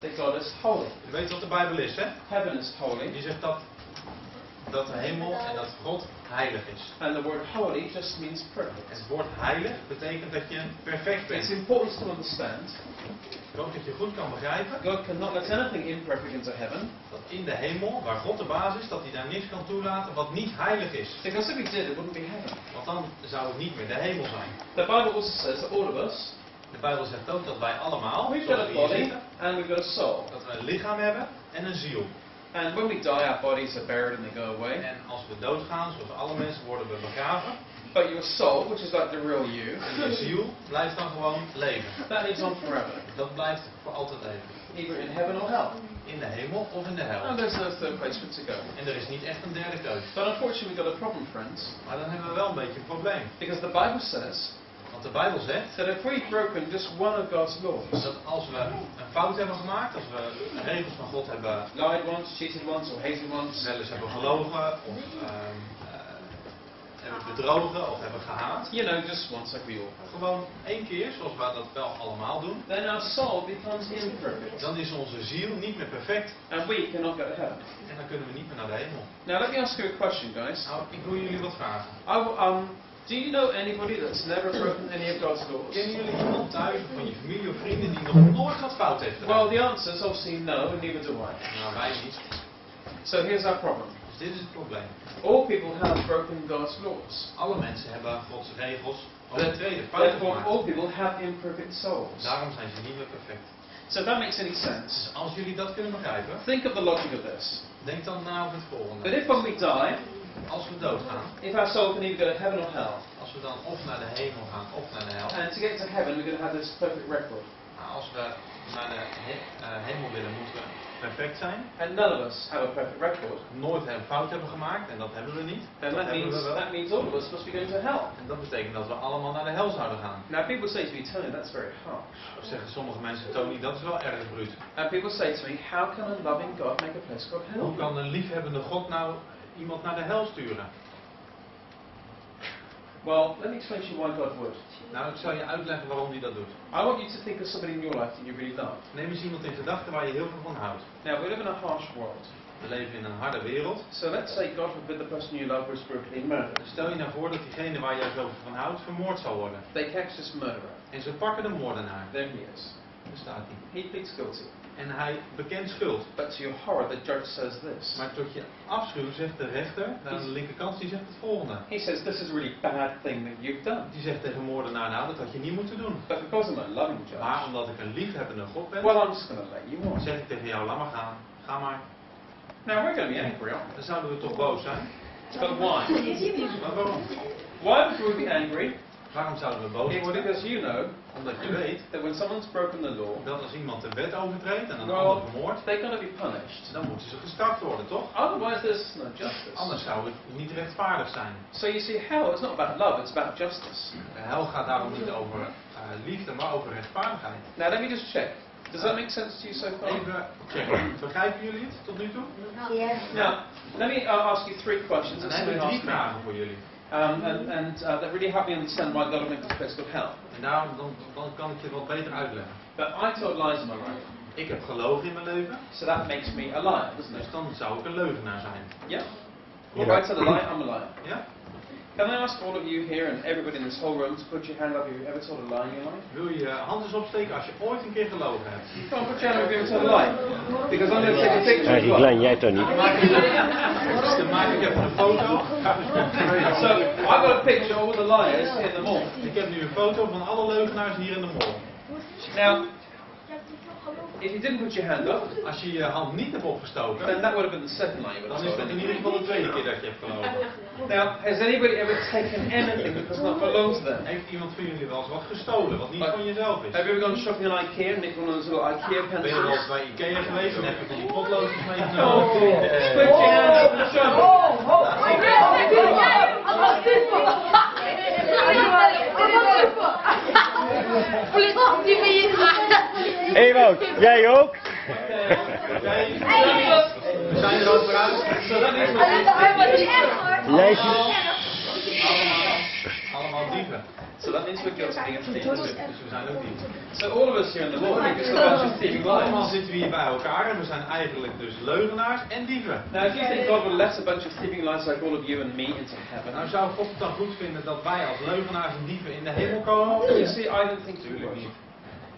that God is holy. Je weet wat de Bijbel is, hè? Heaven is holy. Die zegt dat de hemel en dat God heilig is. And the word holy just means perfect. Het woord heilig betekent dat je perfect It's bent. important to understand. Ik hoop dat je goed kan begrijpen God cannot let anything imperfect into heaven. dat in de hemel, waar God de baas is, dat hij daar niks kan toelaten wat niet heilig is. Because if he did, it wouldn't be heaven. Want dan zou het niet meer de hemel zijn. The Bible also says that all of us, De Bijbel zegt ook dat wij allemaal, we've got zoals a we hier body zitten, and we've got a soul. dat we een lichaam hebben en een ziel. And when we die, our bodies are buried and they go away. En als we doodgaan, zoals alle mensen, worden we begraven. But your soul, which is like the real you, En je ziel blijft dan gewoon leven. that lives on forever, Dat blijft voor altijd leven. either in heaven or hell. In de hemel of in de hel. And there's no third place for it to go. En er is niet echt een derde keus. But unfortunately, we've got a problem, friends, Maar dan hebben we wel een beetje een probleem. because the Bible says Want de Bijbel zegt that if we've broken just one of God's laws, dat als we een fout hebben gemaakt, als we regels van God hebben lied once, cheated once, or hated once, wel eens hebben gelogen of hebben bedrogen of hebben gehaat. you know, just once like we all have, Gewoon één keer, zoals we dat wel allemaal doen. then our soul becomes imperfect, Dan is onze ziel niet meer perfect. and we cannot go to heaven. En dan kunnen we niet meer naar de hemel. Now, let me ask you a question, guys. Nou, ik wil jullie wat vragen. Do you know anybody that's never broken any of God's laws? Kennen jullie iemand thuis of van je familie of vrienden die nog nooit wat fout heeft gedaan? Well, the answer is obviously no, and neither do I. Nou, wij niet. So here's our problem. Dus dit is het probleem. All people have broken God's laws. Alle mensen hebben Gods regels overtreden, fouten Therefore, gemaakt. all people have imperfect souls. Daarom zijn ze niet meer perfect. So if that makes any sense, Dus als jullie dat kunnen begrijpen, think of the logic of this. denk dan na over het That volgende. if when we die, Als we doodgaan, if our soul can either go to heaven or hell, als we dan of naar de hemel gaan of naar de hel. and to get to heaven we're going to have this perfect record. Maar als we naar de hemel willen, moeten we perfect zijn. And none of us have a perfect record. Nooit een fout hebben gemaakt en dat hebben we niet. Then Dat hebben we wel. that means all of us must be going to hell. En dat betekent dat we allemaal naar de hel zouden gaan. Now people say to me, Tony, that's very harsh. Of zeggen sommige mensen, Tony, dat is wel erg bruut. And people say to me, how can a loving God make a place called hell? Hoe kan een liefhebbende God nou iemand naar de hel sturen? Well, let me explain to you why God would. Nou, ik zal je uitleggen waarom hij dat doet. I want you to think of somebody in your life that you really love. Neem eens iemand in gedachten waar je heel veel van houdt. Now, we live in a harsh world. We leven in een harde wereld. So let's say, God forbid, the person you love was brutally murdered. Dus stel je nou voor dat diegene waar jij zoveel van houdt vermoord zal worden. They catch this murderer. En ze pakken de moordenaar. There he is. Daar staat hij. He pleads guilty. En hij bekent schuld. But to your horror, the judge says this. Maar tot je afschuw zegt de rechter, aan de linkerkant, die zegt het volgende. He says, this is a really bad thing that you've done. Die zegt tegen de moordenaar, nou dat had je niet moeten doen. But because I'm a loving Maar judge, omdat ik een liefhebbende God ben, well, I'm just going to let you on. zeg ik tegen jou, laat maar gaan. Ga maar. Now, we're going to be angry, aren't Dan zouden we toch boos zijn. we? But why? Maar waarom? Why would we be angry? Waarom zouden we boos It's worden? because you know Omdat je weet that when someone's broken the law, dat als iemand de wet overtreedt en een well, ander vermoordt, they're going to be punished. dan moeten ze gestraft worden, toch? Otherwise, there's no justice. Anders zou het niet rechtvaardig zijn. So you see, hell is not about love, it's about justice. De hel gaat daarom niet over liefde, maar over rechtvaardigheid. Now, let me just check. Does that make sense to you so far? Even checken. Begrijpen jullie het tot nu toe? Now, let me ask you three questions. Dan that heb ik somebody 3 asked me. vragen voor jullie. That really help me understand why God will make this place called hell. En daarom dan kan ik je wat beter uitleggen. But I told lies in my life, Ik heb gelogen in mijn leven, so that makes me a liar, doesn't dus it? dan zou ik een leugenaar zijn. Yeah? If I tell a lie, I'm a liar. Ja? Can I ask all of you here and everybody in this whole room to put your hand up if you've ever told a lie in your life? Wil je hand eens opsteken als je ooit een keer gelogen hebt? Come on, put your hand up if you've ever told a lie. Because I'm going to take a picture Ja, as die well. klein jij toch niet? Dan maak ik even een foto. So, I've got a picture of all the liars in the mall. Ik heb nu een foto van alle leugenaars hier in de mall. Now, if you didn't put your hand up, Als je je hand niet hebt opgestoken, then that would have been the second lie you would dan have is het told. in ieder geval de tweede keer dat je hebt gelogen. Now, has anybody ever taken anything that does not belong to them? Heeft iemand van jullie wel eens wat gestolen, wat niet van jezelf is? Have you ever gone shopping at IKEA and nicked one of those little IKEA Ben je wel eens pencils? bij Ikea geweest en heb je van die potloodjes Oh, meegenomen? put your hand up and show me. Ewout, jij ook? We zijn er over uit. So that means Lijstje. allemaal dieven. So that means we're guilty of being thieves. Dus we zijn ook dieven. So all of us here in the Lord are just a bunch of thieving Allemaal lions. zitten we hier bij elkaar en we zijn eigenlijk dus leugenaars en dieven. Now, if you think God would let a bunch of thieving lions like all of you and me into heaven, Nou zou God het dan goed vinden dat wij als leugenaars en dieven in de hemel komen? you see, I don't think he Natuurlijk would. niet.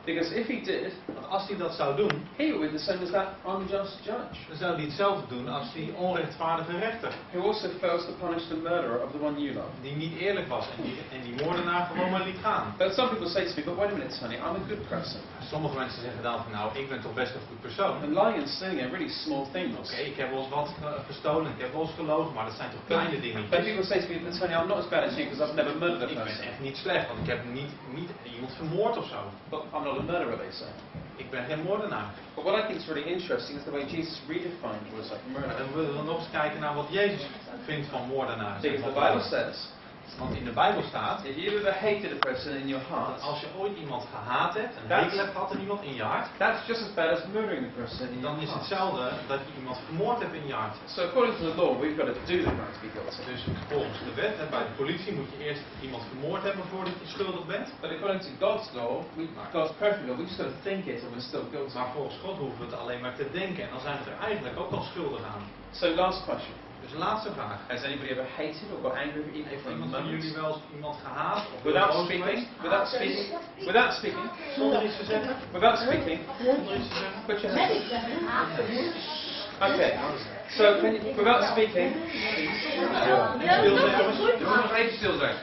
Because if he did, Want als hij dat zou doen, he would be the same as that unjust judge, dan zou hij hetzelfde doen als die onrechtvaardige rechter. who also fails to punish the murderer of the one you love. Die niet eerlijk was en die moordenaar gewoon maar liet gaan. But some people say to me, but wait a minute, Tony, I'm a good person. Sommige mensen zeggen dan van nou, ik ben toch best een goed persoon. And lying and stealing are really small things. Oké, ik heb wel eens wat gestolen, ik heb wel eens gelogen, maar dat zijn toch kleine But dingetjes. people say to me, but Tony, I'm not as bad as you because I've never murdered a Ik ben person. echt niet slecht, want ik heb niet iemand vermoord of zo. But I'm not a murderer, they say. Ik ben geen moordenaar. But what I think is really interesting is the way Jesus redefined words like Maar murder. dan willen we nog eens kijken naar wat Jezus vindt van moordenaars. Because the Bible says, Want in de Bijbel staat, if you ever hated a person in your heart, dat als je ooit iemand gehaat hebt, een That's- hekel hebt gehad aan iemand in je hart, that's just as bad as murdering the person in your dan is het heart. hetzelfde dat je iemand vermoord hebt in je hart. So according to the law, we've got to do the crime to be guilty. Dus volgens de wet, en bij de politie moet je eerst iemand vermoord hebben voordat je schuldig bent. But according to God's law, God's perfect law, we just got to think it and we're still guilty. Maar volgens God hoeven we het alleen maar te denken en dan zijn we er eigenlijk ook al schuldig aan. So last question. Dus laatste vraag. Has anybody ever hated or got angry with people Heeft for a iemand van moment? jullie wel eens iemand gehaat of Without boos speaking? geweest? Without speaking? Zonder iets te zeggen? Without speaking? Zonder iets te zeggen? Put your hands up. Okay. So can you, without speaking, Stil zeggen. Je moet nog even stil zijn.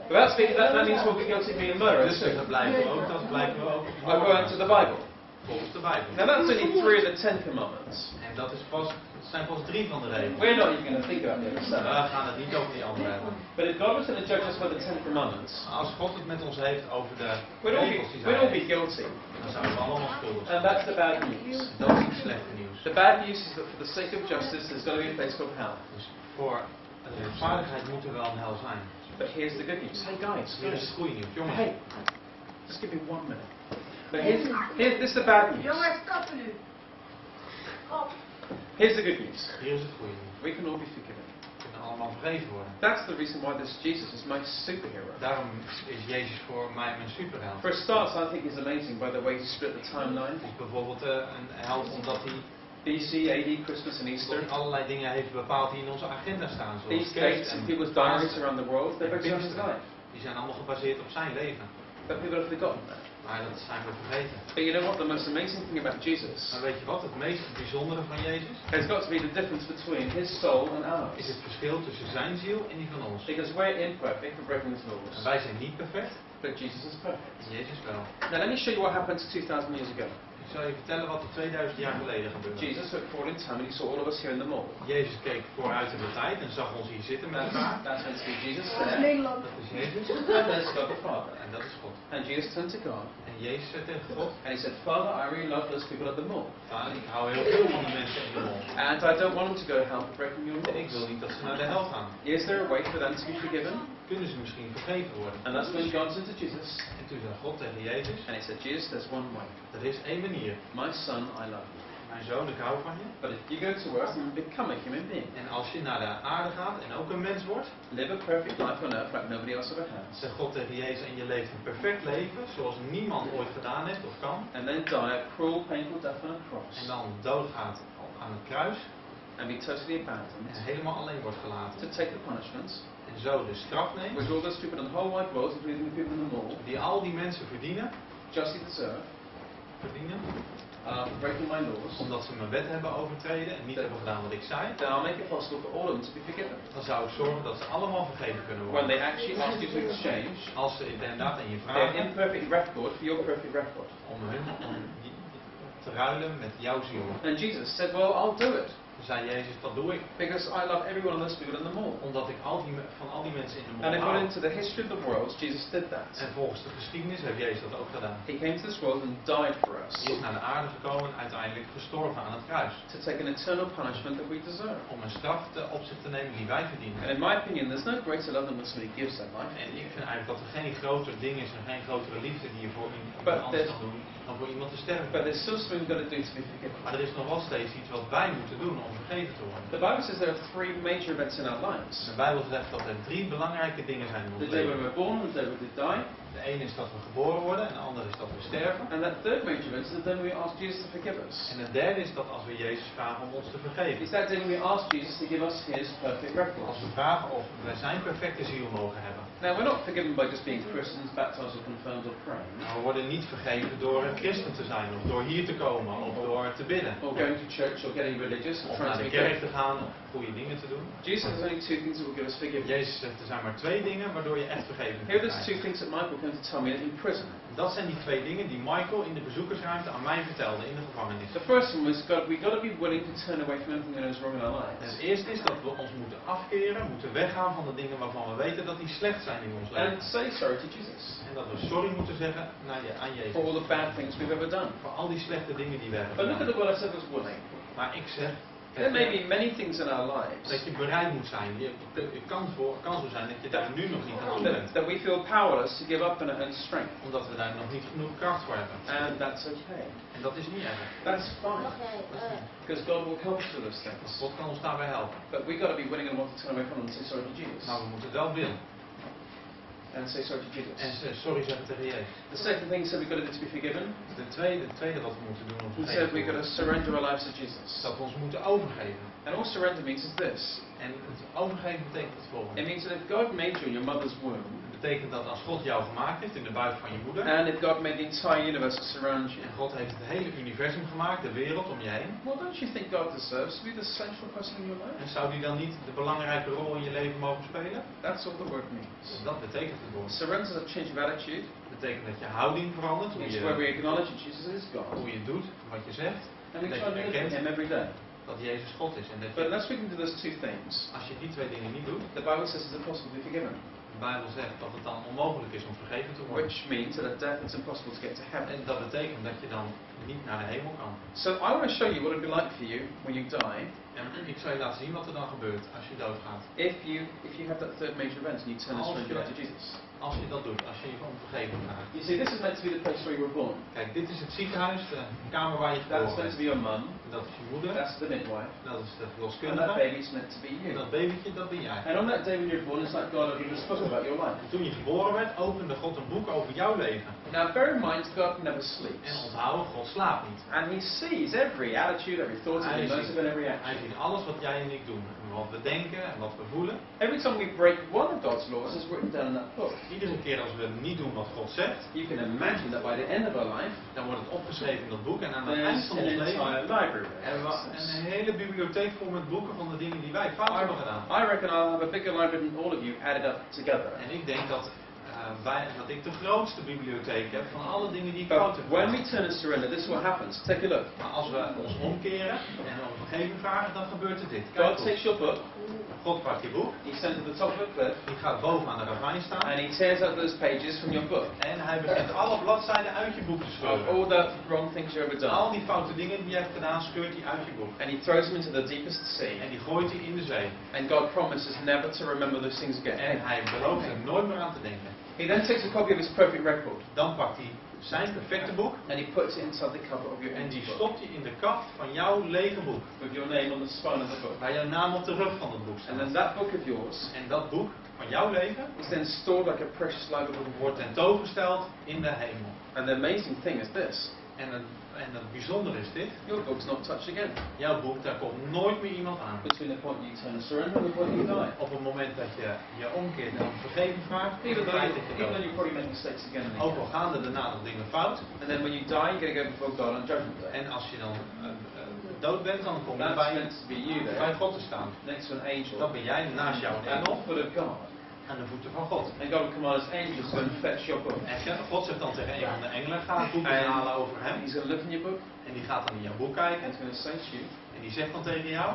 without speaking, that means we'll be guilty of being a murderer. Dus dat blijken we ook, According to the Bible. volgens de Bijbel. Now that's only 3 of the 10 commandments. En dat is zijn pas 3 van de regels. We're not even going to think about the other We 7. gaan het niet over die andere hebben. But if God was going to judge us for the 10 commandments, Als God het met ons heeft over de we'd all regels die be, we'd all be zijn, guilty. dan zijn we allemaal schuldig. And that's the bad news. Dat is het slechte nieuws. The bad news is that for the sake of justice, there's going to be a place called hell. Dus voor de rechtvaardigheid moet er wel een hel zijn. But here's the good news. Hey guys, Hier is het goede nieuws. Jongens, Hey, just give me 1 minute. But this is the bad news. Jongens, kappen nu. Kap. Here's the good news. hier is het goede nieuws. We can all be forgiven. We kunnen allemaal vergeven worden. That's the reason why this Jesus is my superhero. Daarom is Jezus voor mij mijn superheld. For a start, I think he's amazing by the way he split the timeline. Het is bijvoorbeeld een held omdat hij BC, AD, Christmas and Easter. allerlei dingen heeft bepaald die in onze agenda staan. Zoals These kerst dates and en people's diaries Pasen around the world, they're en based on his Pinksteren. life. Die zijn allemaal gebaseerd op zijn leven. But people have forgotten that. Maar dat zijn we vergeten. But you know what? The most amazing thing about Jesus Maar weet je wat? Het meest bijzondere van Jezus has got to be the difference between his soul and is ours. het verschil tussen zijn ziel en die van ons. Because we're imperfect for breaking his En laws. wij zijn niet perfect, But Jesus is perfect. en Jezus wel. Now let me show you what happened 2000 years ago. Ik zal je vertellen wat er 2000 jaar geleden gebeurde. Jesus looked forward in time and he saw all of us here in the mall. Jezus keek vooruit in de tijd en zag ons hier zitten met elkaar. That's meant to be Jesus Dat is there. Nederland. Dat is Jezus. And there's God the Father. En dat is God. And Jesus turned to God En Jezus zei tegen God, and he said, Father, I really love those people at the mall. Vader, ik hou heel veel van de mensen in de mol. And I don't want them to go to hell for breaking your En ik wil laws. niet dat ze naar de hel gaan. Is there a way for them to be forgiven? Kunnen ze misschien vergeven worden? And that's when God said to Jesus, En toen zei God tegen Jezus, and he said, Jesus, there's one way. er is één manier. My son, I love you. Mijn zoon, ik hou van je. But if you go to earth and become a human being, En als je naar de aarde gaat en ook een mens wordt, live a perfect life on earth like nobody else ever has, zegt God tegen Jezus, en je leeft een perfect leven zoals niemand ooit gedaan heeft of kan. and then die a cruel, painful death on a cross, En dan doodgaat aan het kruis and be totally abandoned, en helemaal alleen wordt gelaten. to take the punishments, En zo de straf neemt, which all those people in the whole wide world, including the people in the mall, die al die mensen verdienen, justly deserve, for breaking my laws, omdat ze mijn wet hebben overtreden en niet hebben gedaan wat ik zei, then I'll make it possible for all of them to be forgiven. dan zou ik zorgen dat ze allemaal vergeven kunnen When worden. they actually ask you to exchange Als ze inderdaad aan je their vragen imperfect record for your perfect record. om te ruilen met jouw ziel. And Jesus said, well, I'll do it, Toen zei Jezus, dat doe ik. because I love every one of those people in the mall. Omdat ik van al die mensen in de And mond according hou. to the history of the world, Jesus did that. En volgens de geschiedenis heeft Jezus dat ook gedaan. He came to this world and died for us, Hij is naar de aarde gekomen en uiteindelijk gestorven aan het kruis. to take an eternal punishment that we deserve. Om een straf op zich te nemen die wij verdienen. And in my opinion, there's no greater love than when somebody gives their life. En ik vind eigenlijk dat er geen groter ding is en geen grotere liefde die je voor iemand But anders there's- kan doen dan voor iemand te sterven. But there's still something we've got to do to be forgiven. Maar er is nog wel steeds iets wat wij moeten doen om om vergeven te worden. The Bible says there are three major events in our lives. De Bijbel zegt dat er 3 belangrijke dingen zijn in The ons day when leven. we're born, the day we die. De ene is dat we geboren worden en de andere is dat we sterven. And that third major event is the day when we ask Jesus to forgive us. En het derde is dat als we Jezus vragen om ons te vergeven. It's that day when we ask Jesus to give us His perfect record. Als we vragen of we zijn perfecte ziel mogen hebben. Now, we're not forgiven by just being Christians, baptized or confirmed or praying. Nou, we worden niet vergeven door een christen te zijn, of door hier te komen, of door te bidden. Or going to church or getting religious or Of trying naar to de be kerk good. te gaan, of goede dingen te doen. Jesus has only two things that will give us forgiveness. Jezus zegt er zijn maar 2 dingen waardoor je echt vergeven Here kunt are the two zijn. things that Michael came to tell me in prison. Dat zijn die 2 dingen die Michael in de bezoekersruimte aan mij vertelde in de gevangenis. The first one was we got to be willing to turn away from anything that is wrong in our En lives. het eerste is dat we ons moeten afkeren, moeten weggaan van de dingen waarvan we weten dat die slecht zijn in ons And leven. say sorry to Jesus En dat we sorry moeten zeggen aan Jezus. for all the bad things we've ever done. Voor al die slechte dingen die we hebben But look at gedaan. the word I said was willing. Maar ik zeg There may be many things in our lives dat je bereid moet zijn. Het kan zo zijn dat je daar nu nog niet aan toe bent. that we feel powerless to give up in strength. Omdat we daar nog niet genoeg kracht voor hebben. And that's okay. En dat is niet erg. That's fine. Because God will help us with those things. God kan ons daarbij helpen. But we got to be willing and want to turn away from them and say sorry to Jesus. Maar we moeten het wel willen. And say sorry to Jesus. En sorry zeggen tegen Jezus. The second thing he said we've got to do to be forgiven. Het tweede wat we moeten doen om He said vergeven we've te got to worden, surrender our lives to Jesus. is dat we ons moeten overgeven. And all surrender means is this. En het overgeven betekent het It volgende. means that if God made you in your mother's womb, Het betekent dat als God jou gemaakt heeft in de buik van je moeder. and if God made the entire universe to surround you, En God heeft het hele universum gemaakt, de wereld om je heen. well, don't you think God deserves to be the central person in your En life? zou die dan niet de belangrijke rol in je leven mogen spelen? That's what the word means. Dat betekent het woord. Surrender is a change of attitude. Het betekent dat je houding verandert, It's where we acknowledge that Jesus is God. hoe je doet, wat je zegt. And we Dat try je to live for erkent Him every day. dat Jezus God is. En dat But je, unless we can do those two things, als je die 2 dingen niet doet, the Bible says it's impossible to be forgiven. de Bijbel zegt dat het dan onmogelijk is om vergeven te worden. Which means that at death it's impossible to get to heaven. En dat betekent dat je dan niet naar de hemel kan. So I want to show you what it would be like for you when you die En ik zal je laten zien wat er dan gebeurt als je doodgaat. if you have that third major event and you turn and surrender your life to Jesus. Als je dat doet, als je je om vergeving vraagt. You see, this is meant to be the place where you were born. Kijk, dit is het ziekenhuis, de kamer waar je That's geboren meant to bent. be your mum. Dat is je moeder, That's the midwife. dat is de And that verloskundige. baby is meant to be En you. dat babytje, dat ben jij. And on that day when you're born, it's like God opened a book about your life. En toen je geboren werd, opende God een boek over jouw leven. Now, bear in mind, God never En sleeps. onthoud, God slaapt niet. And He sees every attitude, every thought, every motive, and every Hij action. ziet alles wat jij en ik doen. En wat we denken en wat we voelen. Every time we break one of God's laws, it's written down in that book. Iedere keer als we niet doen wat God zegt, You can imagine that by the end of our life, dan wordt het opgeschreven in dat boek. En aan het eind there's van an ons leven entire library. hebben we een hele bibliotheek vol met boeken van de dingen die wij fout hebben gedaan. I reckon I'll have a bigger library than all of you added up together. En ik denk dat ik de grootste bibliotheek heb van alle dingen die ik fout But heb when gedaan. we turn and surrender, this is what happens. Take a look. Maar als we ons omkeren en om vergeving vragen, dan gebeurt er dit. God Kijk takes goed. your book, God pakt je boek, He sends it to the top of a cliff, die gaat boven aan de ravijn staan. and He tears out those pages from your book. En hij begint alle bladzijden uit je boek te Of scheuren. all the wrong things you ever Al done. die foute dingen die je hebt gedaan, scheurt hij uit je boek. And He throws them into the deepest En sea. die gooit hij in de zee. And God promises never to remember those things En again. hij belooft er nooit meer aan te denken. He then takes a copy of His perfect record, Dan pakt hij zijn perfecte boek and He puts it inside the cover of your en empty die book, stopt hij in de kaft van jouw lege boek. with your name on the spine of the book. Waar jouw naam op de rug van het boek And then staat. that book of yours En dat boek van jouw leven is then stored like a precious library book. wordt tentoongesteld in de hemel. And the amazing thing is this. En het bijzondere is dit. Your book's not touched again. Jouw boek, daar komt nooit meer iemand aan. Between the point you turn and surrender and the point you die. Op het moment dat je je omkeert en om vergeving vraagt, Even though, feit dat je even though dood. you probably make mistakes again and Ook again. al gaande daarna nog dingen fout. And then when you die, you're going to go before God on Judgment Day. En als je dan dood bent, dan kom je That's bij, meant to be you bij there, God te staan. next to an angel, Dan ben jij naast jou een at the engel foot of God. aan de voeten van God. And God will command His angels to go and fetch your book. En God zegt dan tegen een van de engelen, ga het boek eens halen over hem. He's going to look in your book En die gaat dan in jouw boek and kijken. He's going to say to you, En die zegt dan tegen jou,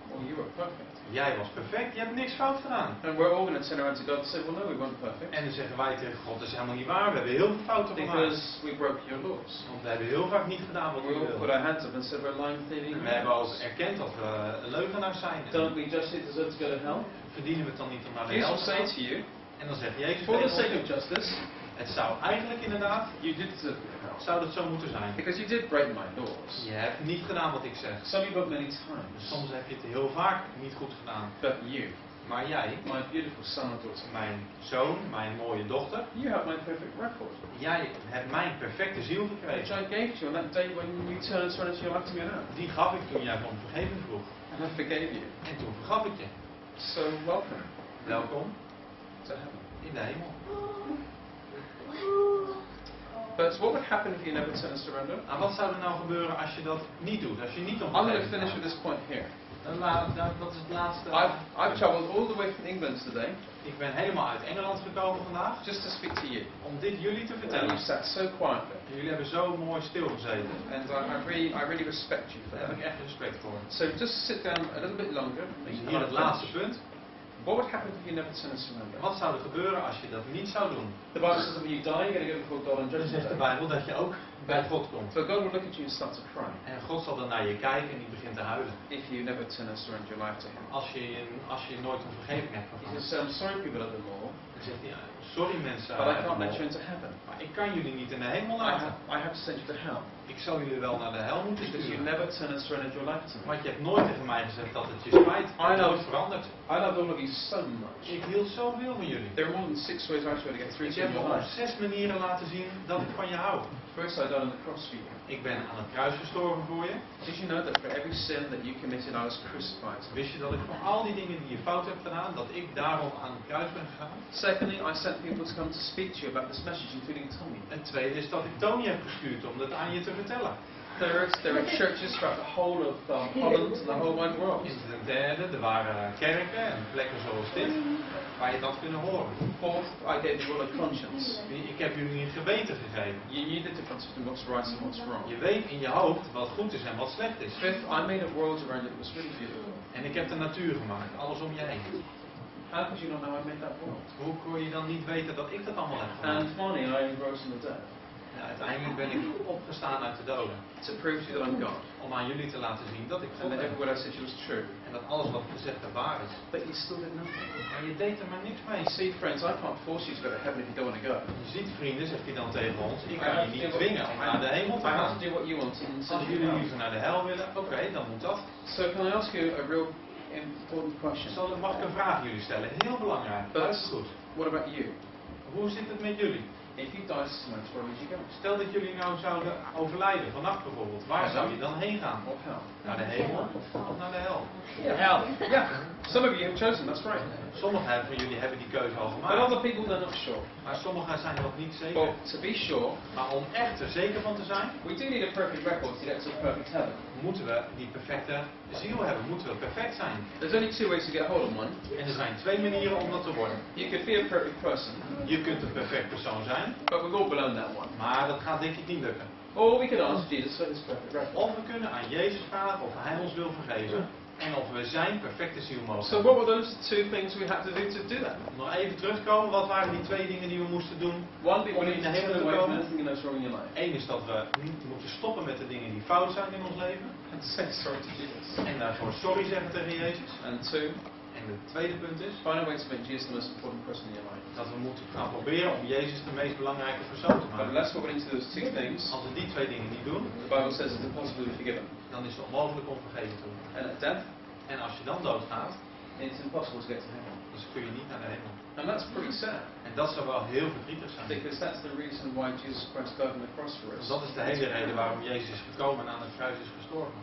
well, you were perfect. jij was perfect, je hebt niks fout gedaan. And we're all going to turn around to God and say, well, no, we weren't perfect. En dan zeggen wij tegen God, dat is helemaal niet waar, we hebben heel veel fouten gemaakt. Because we broke your laws. Want we hebben heel vaak niet gedaan wat We we all put wilden. our hands up and said we're lying, thieving. We hebben ook erkend dat we leugenaars zijn. En Don't we justly deserve to go to hell? verdienen we het dan niet om naar de Jesus hel will te say gaan? to you, En dan zegt Jezus for the tegen sake ons, of justice, Het zou eigenlijk inderdaad, You did deserve to get help. zou dat zo moeten zijn. Because you did break my laws. Je hebt niet gedaan wat ik zeg. Some you got many times. Soms heb je het heel vaak niet goed gedaan. But you, Maar jij, my beautiful son and daughter, mijn zoon, mijn mooie dochter, you have my perfect record. jij hebt mijn perfecte ziel Which gekregen. I gave to you on that day when you turned and surrendered your life to me now. Die gaf ik toen jij om vergeving vroeg. And I forgave you. En toen vergaf ik je. So welcome Welkom to heaven. in de hemel. But what would happen if you never turn and surrender? Nou, wat zou er nou gebeuren als je dat niet doet? Als je niet om I'm going to vergeving finish with vraagt? this point here. Dat is het laatste. I've travelled all the way from England today Ik ben helemaal uit Engeland gekomen vandaag just to speak to you. om dit jullie te And vertellen. you sat so quietly. En jullie hebben zo mooi stilgezeten. And I really respect you for Daar heb ik that. echt respect voor. So just sit down a little bit longer. Dus hier het laatste punt. What would happen if you never turn and surrender? Wat zou er gebeuren als je dat niet zou doen? The Bible says that when you die, you're going to go before God on Dan judgment zegt de day. Bijbel dat je ook bij God komt. So God will look at you and start to cry En God zal dan naar je kijken en die begint te huilen. if you never turn and surrender your life to Him. Als je nooit om vergeving hebt He gevraagd. says, I'm sorry people at the law, Dan zegt hij, sorry mensen, but I can't let you into heaven. maar ik kan jullie niet in de hemel I laten. have to send you to hell. Ik zal jullie wel naar de hel moeten Because you sturen. never turn and surrendered your life to me. Want je hebt nooit tegen mij gezegd dat het je spijt. Je hebt nooit veranderd. I love all of you so much. Ik hield zoveel van jullie. There are more than 6 ways I try to get through Ik to you heb in nog your op life. 6 manieren laten zien dat ik van je hou. First, I died on the cross for you. Ik ben aan het kruis gestorven voor je. Did you know that for every sin that you committed, I was crucified? Wist je dat ik voor al die dingen die je fout hebt gedaan, dat ik daarom aan het kruis ben gegaan? Secondly, I sent people to come to speak to you about this message, including Tommy. En tweede is dat ik Tony heb gestuurd om dat aan je te vertellen. Third, there are churches throughout the whole of Holland and the whole wide world. En ten derde, er waren kerken en plekken zoals dit, waar je dat kunnen horen. Fourth, I gave you all a conscience. Ik heb jullie een geweten gegeven. You knew the difference between what's right and what's wrong. Je weet in je hoofd wat goed is en wat slecht is. Fifth, I made a world around you that was really beautiful. En ik heb de natuur gemaakt, alles om je heen. How could you not know I made that world? Hoe kon je dan niet weten dat ik dat allemaal heb gedaan? And finally, I rose from the dead Ja, uiteindelijk ben ik opgestaan uit de doden. to prove to you that I'm God. Om aan jullie te laten zien dat ik God And that ben. every word I said to you was true. En dat alles wat ik gezegd heb waar is. But you still did nothing. Maar je deed er maar niks mee. You see, friends, I can't force you to go to heaven if you don't want to go. Je ziet vrienden, zegt hij dan tegen ons, ik kan je niet dwingen om naar de hemel te I have gaan. to do what you want and Als send you jullie out. liever naar de hel willen, oké, dan moet dat. So can I ask you a real important question? Mag ik een vraag aan jullie stellen? Heel belangrijk. But Dat is goed. what about you? Hoe zit het met jullie? If you die tonight, where would you go? Stel dat jullie nou zouden overlijden, vannacht bijvoorbeeld. Waar zou je dan heen gaan? Or hell? Naar de hemel of naar de hel? Hell. Yeah. Some of you have chosen, that's right. Sommigen van jullie hebben die keuze al But gemaakt. other people, they're not sure. Maar sommigen zijn nog niet zeker. Well, to be sure, Maar om echt er zeker van te zijn, we do need a perfect record to get to a perfect heaven. moeten we die perfecte ziel hebben. Moeten we perfect zijn. There's only 2 ways to get hold of one. En er zijn 2 manieren om dat te worden. You could be a perfect person, Je kunt een perfect persoon zijn, but we're all below that one. maar dat gaat denk ik niet lukken. Or we could ask Jesus for his perfect record. Of we kunnen aan Jezus vragen of Hij ons wil vergeven. En of we zijn perfecte ziel mogen So hebben. what were those 2 things we had to do that? Nog even terugkomen, wat waren die 2 dingen die we moesten doen? One, we Om need in to de turn hemel te away from komen. anything that's wrong in your life. Eén is dat we moeten stoppen met de dingen die fout zijn in ons leven. And say sorry to Jesus. En daarvoor sorry zeggen tegen Jezus. And 2, En het tweede punt is find a way to make Jesus the most important person in your life. dat we moeten gaan proberen om Jezus de meest belangrijke persoon te But maken. unless we're willing to do those 2 things, Als we die 2 dingen niet doen, the Bible says it's impossible to be forgiven. dan is het onmogelijk om vergeven te worden. And at death, En als je dan doodgaat, it's impossible to get to heaven. dan kun je niet naar de hemel. And that's pretty sad, En dat zou wel heel verdrietig zijn. because that's the reason why Jesus Christ died on the cross for Dus us. dat is de hele reden waarom Jezus is gekomen en aan het kruis is gestorven.